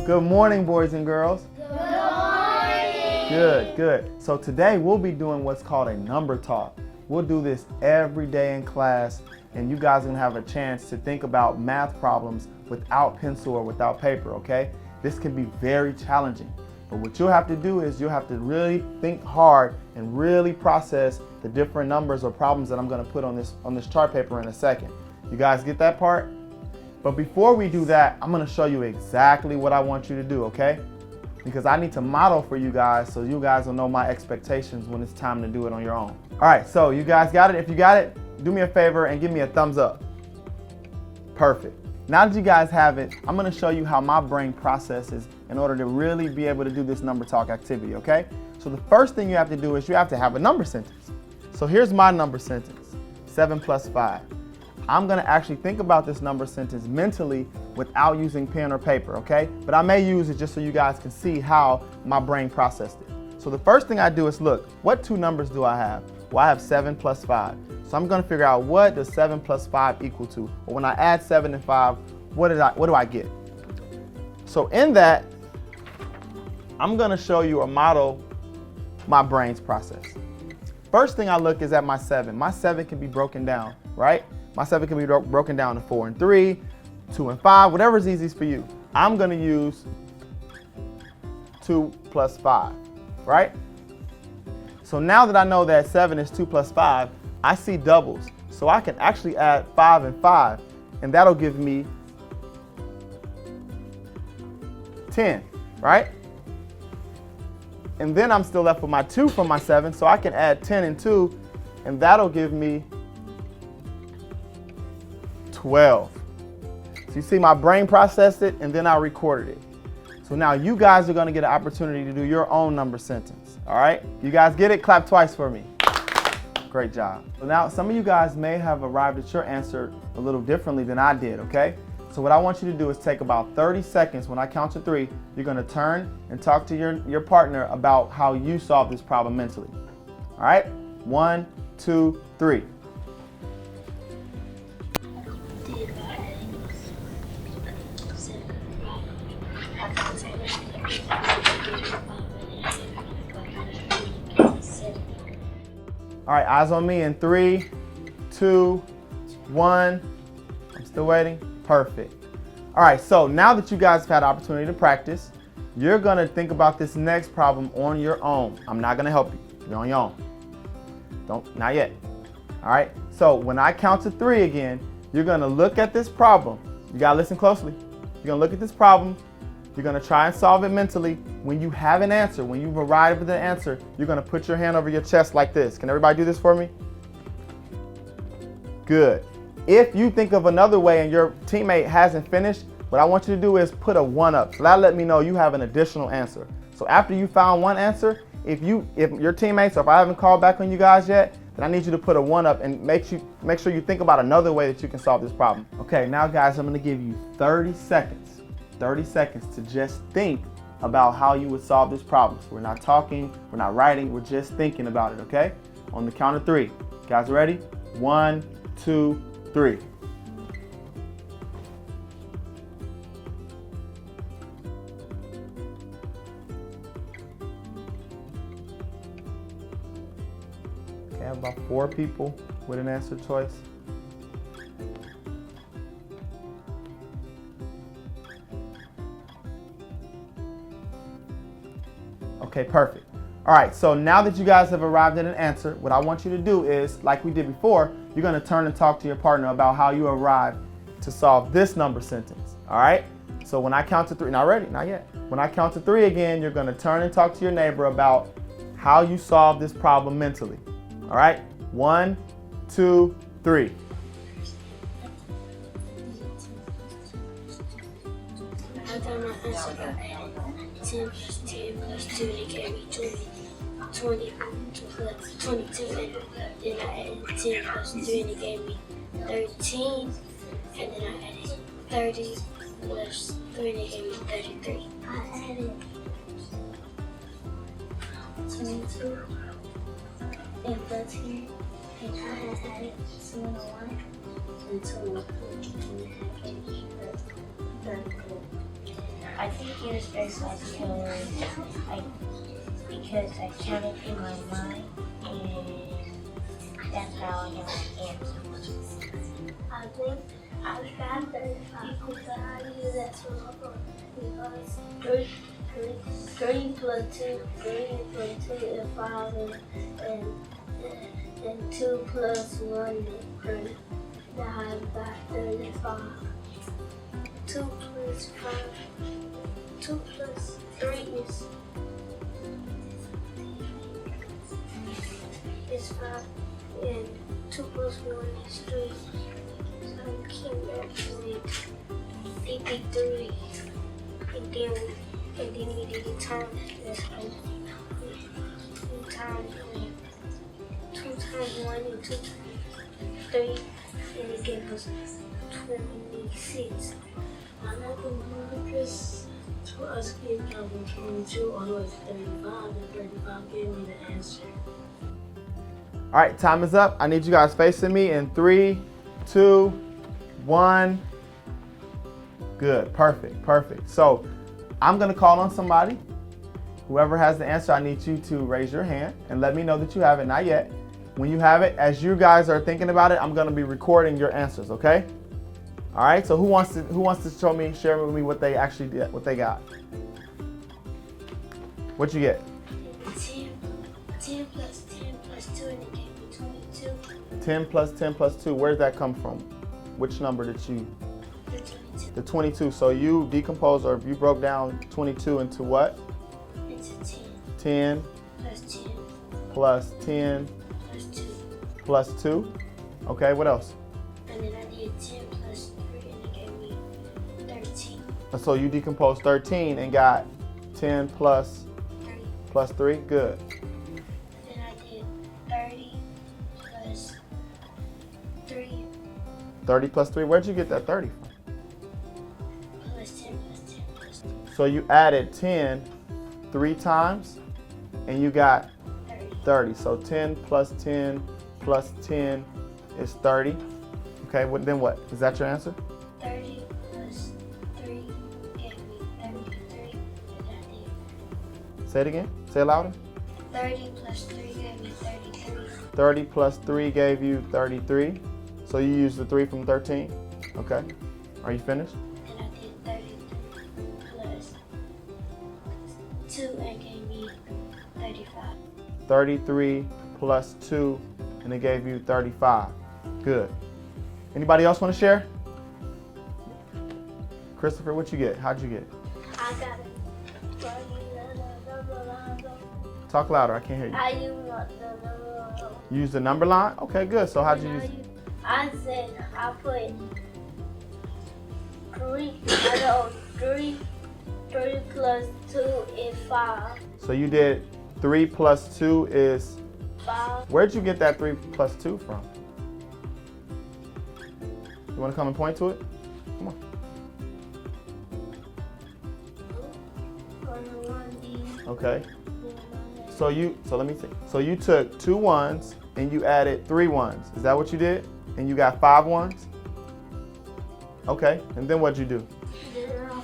Good morning, boys and girls. Good morning. Good, good. So today we'll be doing what's called a number talk. We'll do this every day in class, and you guys are gonna have a chance to think about math problems without pencil or without paper, okay? This can be very challenging, but what you'll have to do is you'll have to really think hard and really process the different numbers or problems that I'm gonna put on this chart paper in a second. You guys get that part? But before we do that, I'm gonna show you exactly what I want you to do, okay? Because I need to model for you guys so you guys will know my expectations when it's time to do it on your own. All right, so you guys got it? If you got it, do me a favor and give me a thumbs up. Perfect. Now that you guys have it, I'm gonna show you how my brain processes in order to really be able to do this number talk activity, okay? So the first thing you have to do is you have to have a number sentence. So here's my number sentence, 7 plus 5. I'm gonna actually think about this number sentence mentally without using pen or paper, okay? But I may use it just so you guys can see how my brain processed it. So the first thing I do is look, what two numbers do I have? Well, I have 7 plus 5. So I'm gonna figure out what does 7 plus 5 equal to? Or when I add 7 and 5, what do I get? So in that, I'm gonna show you or model my brain's process. First thing I look is at my 7. My 7 can be broken down, right? My 7 can be broken down to 4 and 3, 2 and 5, whatever is easiest for you. I'm gonna use 2 plus 5, right? So now that I know that 7 is 2 plus 5, I see doubles. So I can actually add 5 and 5, and that'll give me 10, right? And then I'm still left with my 2 from my 7, so I can add 10 and 2, and that'll give me 12. So you see my brain processed it and then I recorded it. So now you guys are gonna get an opportunity to do your own number sentence, all right? You guys get it? Clap twice for me. Great job. So now some of you guys may have arrived at your answer a little differently than I did, okay? So what I want you to do is take about 30 seconds. When I count to 3, you're gonna turn and talk to your partner about how you solve this problem mentally. All right? 1, 2, 3. All right, eyes on me in 3, 2, 1. I'm still waiting. Perfect. All right, so now that you guys have had the opportunity to practice, you're gonna think about this next problem on your own. I'm not gonna help you. You're on your own. Not yet. All right, so when I count to 3 again, you're gonna look at this problem. You gotta listen closely. You're gonna look at this problem. You're gonna try and solve it mentally. When you have an answer, when you've arrived at the answer, you're gonna put your hand over your chest like this. Can everybody do this for me? Good. If you think of another way and your teammate hasn't finished, what I want you to do is put a 1 up. So that'll let me know you have an additional answer. So after you found one answer, if your teammates, or if I haven't called back on you guys yet, then I need you to put a 1 up and make sure you think about another way that you can solve this problem. Okay, now guys, I'm gonna give you 30 seconds to just think about how you would solve this problem. So we're not talking, we're not writing, we're just thinking about it, okay? On the count of 3. Guys ready? 1, 2, 3. Okay, I have about 4 people with an answer choice. Okay, perfect. All right, so now that you guys have arrived at an answer, what I want you to do is, like we did before, you're gonna turn and talk to your partner about how you arrived to solve this number sentence, all right? So when I count to 3, not ready, not yet. When I count to 3 again, you're gonna turn and talk to your neighbor about how you solve this problem mentally, all right? 1, 2, 3. I got my answer. 10 plus 10 plus 2, they gave me 20 plus 22, and then I added 10 plus 3, and they gave me 13, and then I added 30 plus 3, and they gave me 33. I added 22 and 13, and I had added 2 and 1, and 2 and 1, and that gave me 34. I think it was 35 because I counted in my mind, and that's how I know the answer. I think I got 35 because I knew that's what because 3 plus 2 is 5, and 2 plus 1 is 3. Now I've got 35. 2 plus 5. 2 plus 3 is 5, and 2 plus 1 is 3. So I came back with 53, and then we did the time. That's how we times 2 times 1 and 2 times 3, and it gave us 26. I like the because for us kids counting 22 all the way to 35, and 35 gave me the answer. All right, time is up. I need you guys facing me in 3, 2, 1. Good, perfect. So I'm gonna call on somebody. Whoever has the answer, I need you to raise your hand and let me know that you have it. Not yet. When you have it, as you guys are thinking about it, I'm gonna be recording your answers, okay? All right, so who wants to share with me what they actually did, what they got? What'd you get? 10 plus 10 plus 2, and it gave me 22. 10 plus 10 plus 2, where did that come from? Which number did you? The 22. The 22, so you decomposed or you broke down 22 into what? It's a 10 plus 10 plus 10 plus 2. plus 2. Okay, what else? And then I did 10 plus 3, and it gave me 13. So you decomposed 13 and got 10 plus 3. plus 3, good. Then I did 30 plus 3 30 plus 3, where'd you get that 30 from? plus 10 plus 10 plus 2. So you added 10 3 times and you got 30. So 10 plus 10 plus 10 is 30. Okay, then what? Is that your answer? 30 plus 3 gave me 33, and I did. Say it again. Say it louder. 30 plus 3 gave me 33. 30 plus 3 gave you 33. So you used the 3 from 13. Okay. Are you finished? Then I did 33 plus 2 and gave me 35. 33 plus 2 and it gave you 35. Good. Anybody else want to share? Christopher, what you get? How'd you get? I got it. Talk louder. I can't hear you. I used the You used the number line? Okay, good. So how'd you use it? I said I put 3 plus 2 is 5. So you did 3 plus 2 is 5. Where'd you get that 3 plus 2 from? You want to come and point to it? Come on. Okay. So let me see. So you took 2 ones and you added 3 ones. Is that what you did? And you got 5 ones? Okay. And then what'd you do? Then I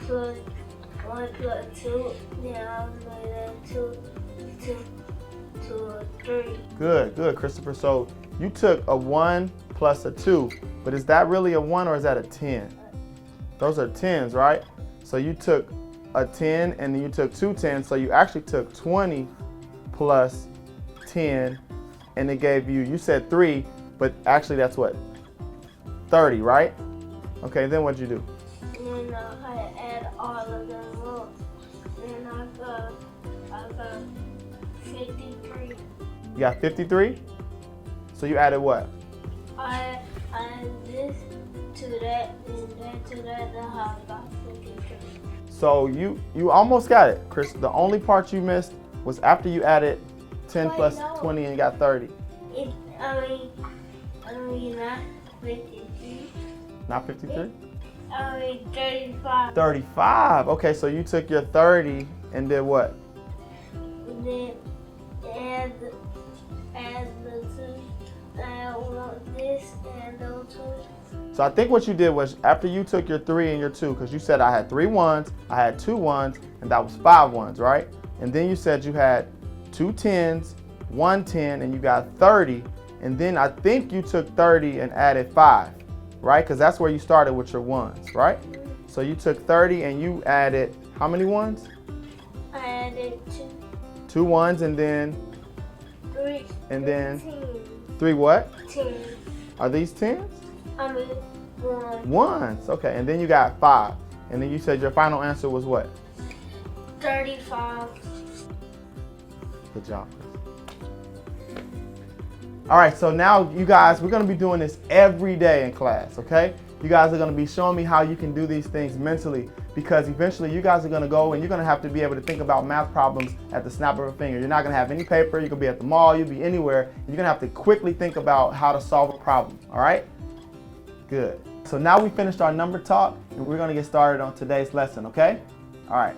put 1 plus 2. Then I made that 2 to a 3. Good, Christopher. So you took a 1 plus a 2, but is that really a 1 or is that a 10? Those are 10s, right? So you took a 10 and then you took 2 10s, so you actually took 20 plus 10 and it gave you said 3, but actually that's what? 30, right? Okay, then what'd you do? Then I had to add all of them up. Then I got 53. You got 53? So you added what? I added this to that and that to that, then I got 53. So you almost got it, Chris. The only part you missed was after you added 10 Wait, plus no. 20 and got 30. Not 53. Not 53? 35. 35. Okay, so you took your 30 and did what? Then add the 2, add this and those 2. So I think what you did was after you took your 3 and your 2, because you said I had 3 ones, I had 2 ones, and that was 5 ones, right? And then you said you had 2 10s, 1 10, and you got 30. And then I think you took 30 and added 5, right? Because that's where you started with your ones, right? So you took 30 and you added how many ones? I added 2 ones and then 3. And then 10. 3 what? 10. Are these 10s? I mean 1. Ones. Okay. And then you got 5. And then you said your final answer was what? 35. Good job. All right, so now you guys, we're gonna be doing this every day in class, okay? You guys are gonna be showing me how you can do these things mentally, because eventually you guys are gonna go and you're gonna have to be able to think about math problems at the snap of a finger. You're not gonna have any paper, you could be at the mall, you'll be anywhere. You're gonna have to quickly think about how to solve a problem, all right? Good. So now we finished our number talk and we're gonna get started on today's lesson, okay? All right.